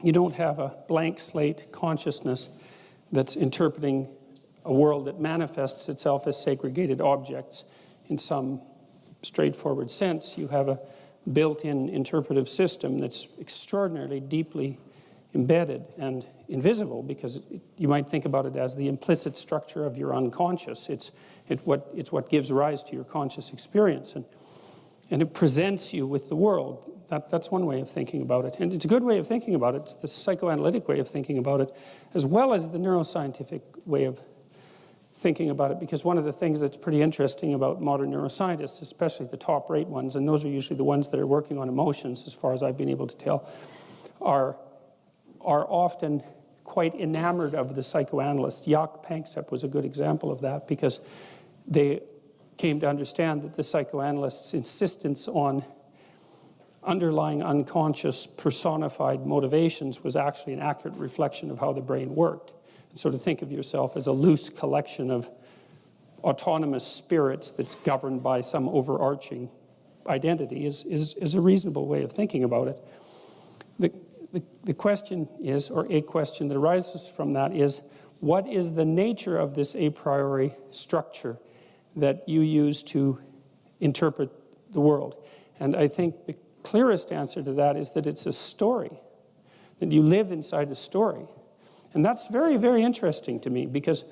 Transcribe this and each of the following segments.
You don't have a blank slate consciousness that's interpreting a world that manifests itself as segregated objects in some straightforward sense. You have a built-in interpretive system that's extraordinarily deeply embedded and invisible, because you might think about it as the implicit structure of your unconscious. It's what gives rise to your conscious experience, and it presents you with the world. That's one way of thinking about it, and it's a good way of thinking about it. It's the psychoanalytic way of thinking about it, as well as the neuroscientific way of thinking about it, because one of the things that's pretty interesting about modern neuroscientists, especially the top-rate ones, and those are usually the ones that are working on emotions, as far as I've been able to tell, are often quite enamored of the psychoanalyst. Jaak Panksepp was a good example of that, because they came to understand that the psychoanalysts' insistence on underlying unconscious personified motivations was actually an accurate reflection of how the brain worked. And so to think of yourself as a loose collection of autonomous spirits that's governed by some overarching identity is a reasonable way of thinking about it. The question is, or a question that arises from that is, what is the nature of this a priori structure that you use to interpret the world? And I think the clearest answer to that is that it's a story, that you live inside a story. And that's very, very interesting to me, because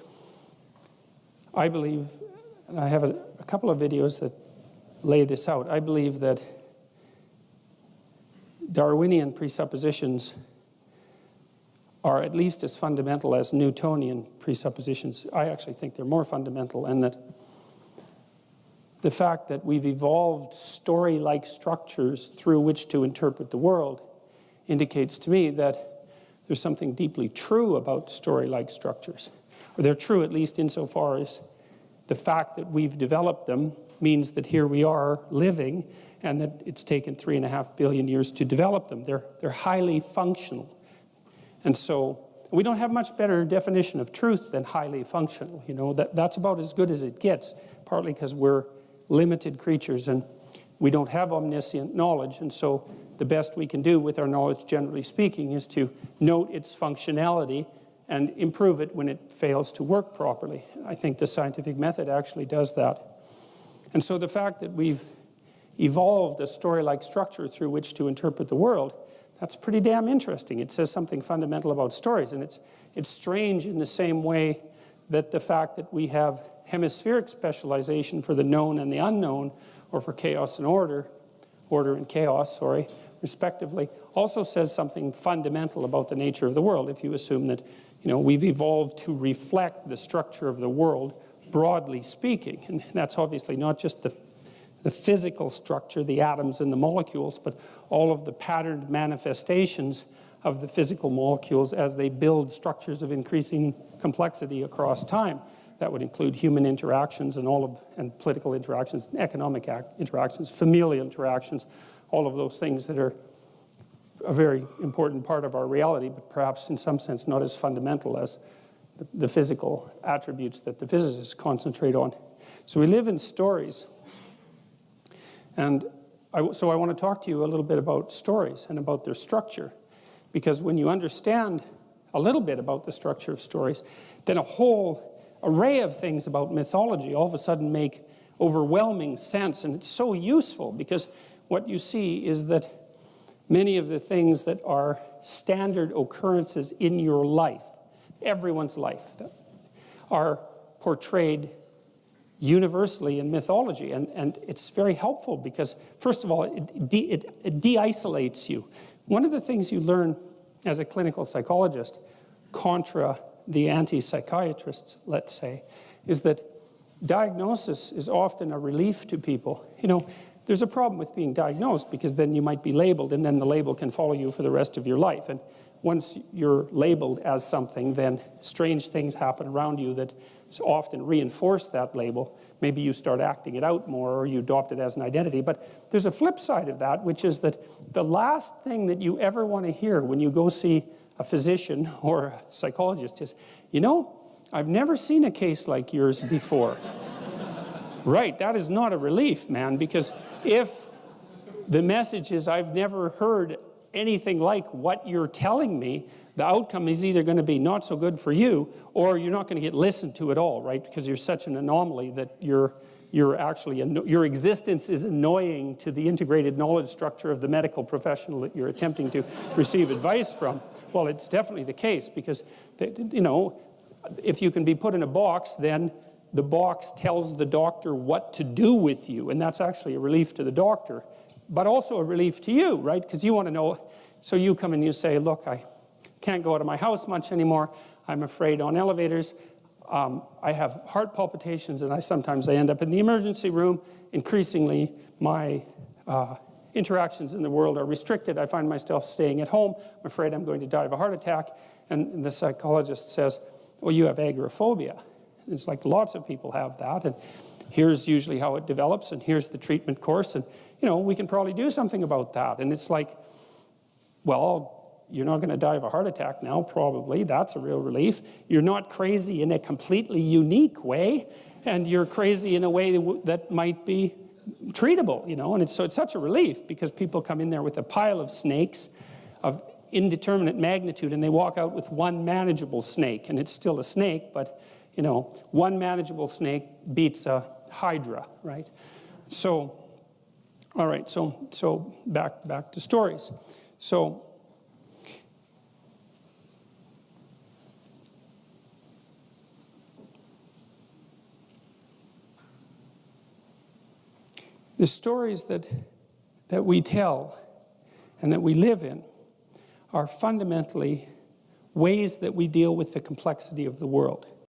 I believe, and I have a couple of videos that lay this out, I believe that Darwinian presuppositions are at least as fundamental as Newtonian presuppositions. I actually think they're more fundamental, and that the fact that we've evolved story-like structures through which to interpret the world indicates to me that there's something deeply true about story-like structures. Or they're true at least insofar as the fact that we've developed them means that here we are living, and that it's taken 3.5 billion years to develop them. They're highly functional. And so we don't have much better definition of truth than highly functional. You know, that's about as good as it gets, partly because we're limited creatures and we don't have omniscient knowledge. And so the best we can do with our knowledge, generally speaking, is to note its functionality and improve it when it fails to work properly. I think the scientific method actually does that. And so the fact that we've evolved a story-like structure through which to interpret the world, that's pretty damn interesting. It says something fundamental about stories, and it's strange in the same way that the fact that we have hemispheric specialization for the known and the unknown, or for chaos and order and chaos, respectively, also says something fundamental about the nature of the world, if you assume that, you know, we've evolved to reflect the structure of the world, broadly speaking. And that's obviously not just the physical structure, the atoms and the molecules, but all of the patterned manifestations of the physical molecules as they build structures of increasing complexity across time. That would include human interactions and political interactions, economic interactions, familial interactions, all of those things that are a very important part of our reality, but perhaps in some sense not as fundamental as the physical attributes that the physicists concentrate on. So we live in stories. And so I want to talk to you a little bit about stories and about their structure, because when you understand a little bit about the structure of stories, then a whole array of things about mythology all of a sudden make overwhelming sense. And it's so useful, because what you see is that many of the things that are standard occurrences in your life, everyone's life, are portrayed universally in mythology. And it's very helpful because, first of all, it de-isolates you. One of the things you learn as a clinical psychologist, contra the anti-psychiatrists, let's say, is that diagnosis is often a relief to people. You know, there's a problem with being diagnosed, because then you might be labeled, and then the label can follow you for the rest of your life. And once you're labeled as something, then strange things happen around you that often reinforce that label. Maybe you start acting it out more, or you adopt it as an identity. But there's a flip side of that, which is that the last thing that you ever want to hear when you go see a physician or a psychologist is, you know, I've never seen a case like yours before. Right, that is not a relief, man, because if the message is, I've never heard anything like what you're telling me, the outcome is either going to be not so good for you, or you're not going to get listened to at all, right? Because you're such an anomaly that you're actually, your existence is annoying to the integrated knowledge structure of the medical professional that you're attempting to receive advice from. Well, it's definitely the case, because, you know, if you can be put in a box, then the box tells the doctor what to do with you, and that's actually a relief to the doctor, but also a relief to you, right? Because you want to know, so you come and you say, look, I can't go out of my house much anymore, I'm afraid on elevators, I have heart palpitations, and sometimes I end up in the emergency room. Increasingly, my interactions in the world are restricted. I find myself staying at home. I'm afraid I'm going to die of a heart attack. And the psychologist says, well, you have agoraphobia. And it's like lots of people have that. And here's usually how it develops, and here's the treatment course. And, you know, we can probably do something about that. And it's like, well, you're not going to die of a heart attack now, probably. That's a real relief. You're not crazy in a completely unique way, and you're crazy in a way that might be treatable, you know. And so it's such a relief, because people come in there with a pile of snakes of indeterminate magnitude, and they walk out with one manageable snake, and it's still a snake, but, you know, one manageable snake beats a hydra, right? So, all right, so back to stories. So, the stories that we tell and that we live in are fundamentally ways that we deal with the complexity of the world.